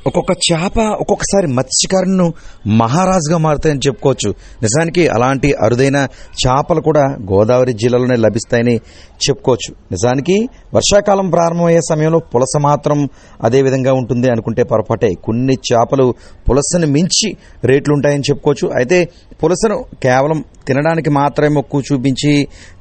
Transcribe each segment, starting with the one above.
ఒక్కొక్క చేప ఒక్కొక్కసారి మత్స్యకారులను మహారాజుగా మారుతాయని చెప్పుకోవచ్చు. నిజానికి అలాంటి అరుదైన చేపలు కూడా గోదావరి జిల్లాలోనే లభిస్తాయని చెప్పుకోవచ్చు. నిజానికి వర్షాకాలం ప్రారంభమయ్యే సమయంలో పులస మాత్రం అదే విధంగా ఉంటుంది అనుకుంటే పొరపాటే. కొన్ని చేపలు పులసను మించి రేట్లు ఉంటాయని చెప్పుకోవచ్చు. అయితే పులసను కేవలం తినడానికి మాత్రమే మొక్కు చూపించి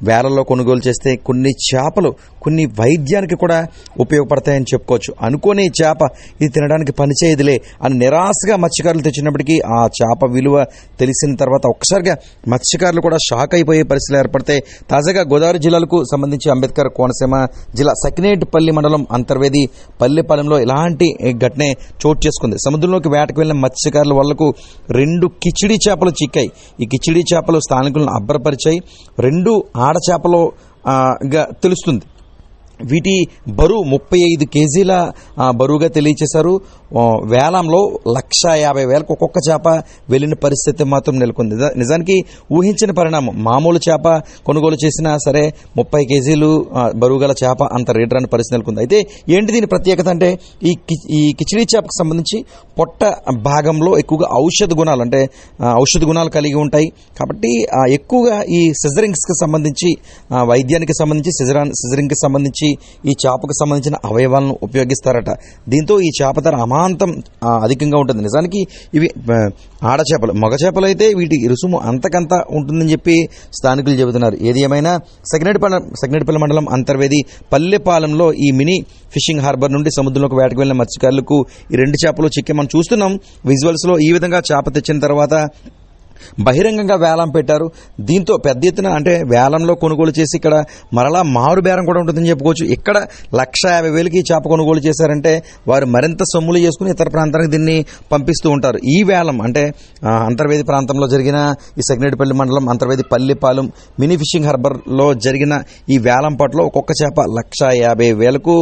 వేలల్లో కొనుగోలు చేస్తే కొన్ని చేపలు కొన్ని వైద్యానికి కూడా ఉపయోగపడతాయని చెప్పుకోవచ్చు. అనుకోని చేప ఇది తినడానికి పనిచేయదులే అని నిరాశగా మత్స్యకారులు తెచ్చినప్పటికీ ఆ చేప విలువ తెలిసిన తర్వాత ఒక్కసారిగా మత్స్యకారులు కూడా షాక్ అయిపోయే పరిస్థితులు ఏర్పడతాయి. తాజాగా గోదావరి జిల్లాలకు సంబంధించి అంబేద్కర్ కోనసీమ జిల్లా సకినేటిపల్లి మండలం అంతర్వేది పల్లెపాలెంలో ఇలాంటి ఘటనే చోటు చేసుకుంది. సముద్రంలోకి వేటకు వెళ్లిన మత్స్యకారుల వాళ్లకు 2 కిచిడి చేపలు చిక్కాయి. ఈ కిచిడి చేపలు స్థానికులను అబ్బరపరిచాయి. 2 ఆడ చేపలు తెలుస్తుంది. వీటి బరువు 35 కేజీల బరువుగా తెలియచేశారు. వేలంలో 150,000 ఒక్కొక్క చేప వెళ్లిన పరిస్థితి మాత్రం నెలకొంది. నిజానికి ఊహించిన పరిణామం. మామూలు చేప కొనుగోలు చేసినా సరే 30 కేజీలు బరువు గల చేప అంత రేటు రాని పరిస్థితి నెలకొంది. అయితే ఏంటి దీని ప్రత్యేకత అంటే ఈ కిచిడి చేపకు సంబంధించి పొట్ట భాగంలో ఎక్కువగా ఔషధ గుణాలు కలిగి ఉంటాయి. కాబట్టి ఎక్కువగా ఈ సిజరింగ్స్కి సంబంధించి వైద్యానికి సంబంధించి సిజరింగ్కి సంబంధించి ఈ చేపకు సంబంధించిన అవయవాలను ఉపయోగిస్తారట. దీంతో ఈ చేప ధర అమాంతం అధికంగా ఉంటుంది. నిజానికి ఇవి ఆడ చేపలు. మగ చేపలు అయితే వీటి రుసుము అంతకంత ఉంటుందని చెప్పి స్థానికులు చెబుతున్నారు. ఏది ఏమైనా సకినేటిపల్లి మండలం అంతర్వేది పల్లెపాలెంలో ఈ మినీ ఫిషింగ్ హార్బర్ నుండి సముద్రంలోకి వేటకు వెళ్లిన మత్స్యకారులకు ఈ 2 చేపలు చిక్కి మనం చూస్తున్నాం విజువల్స్ లో. ఈ విధంగా చేప తెచ్చిన తర్వాత బహిరంగంగా వేలం పెట్టారు. దీంతో పెద్ద ఎత్తున అంటే వేలంలో కొనుగోలు చేసి ఇక్కడ మరలా మారు బేరం కూడా ఉంటుందని చెప్పుకోవచ్చు. ఇక్కడ 150,000కి చేప కొనుగోలు చేశారంటే వారు మరింత సొమ్ములు చేసుకుని ఇతర ప్రాంతానికి దీన్ని పంపిస్తూ ఉంటారు. ఈ వేలం అంటే అంతర్వేది ప్రాంతంలో జరిగిన ఈ సకినేటిపల్లి మండలం అంతర్వేది పల్లెపాలెం మినీ ఫిషింగ్ హార్బర్లో జరిగిన ఈ వేలం పట్ల ఒక్కొక్క చేప 150,000కు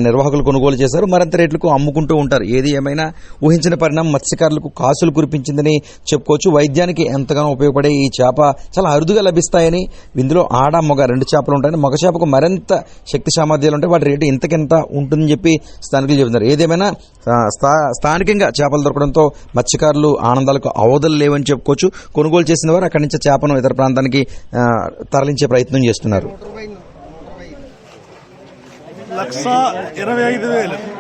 నిర్వాహకులు కొనుగోలు చేశారు. మరింత రేట్లకు అమ్ముకుంటూ ఉంటారు. ఏది ఏమైనా ఊహించిన పరిణామం మత్స్యకారులకు కాసులు కురిపించిందని చెప్పుకోవచ్చు. వైద్యానికి ఎంతగానో ఉపయోగపడే ఈ చేప చాలా అరుదుగా లభిస్తాయని, ఇందులో ఆడ మగ 2 చేపలు ఉంటాయని, మగ చేపకు మరింత శక్తి సామర్థ్యాలు ఉంటాయి. వాటి రేటు ఇంతకింత ఉంటుందని చెప్పి స్థానికులు చెబుతున్నారు. ఏదేమైనా స్థానికంగా చేపలు దొరకడంతో మత్స్యకారులు ఆనందాలకు అవధులు లేవని చెప్పుకోవచ్చు. కొనుగోలు చేసిన వారు అక్కడి నుంచి చేపను ఇతర ప్రాంతానికి తరలించే ప్రయత్నం చేస్తున్నారు. 1,25,000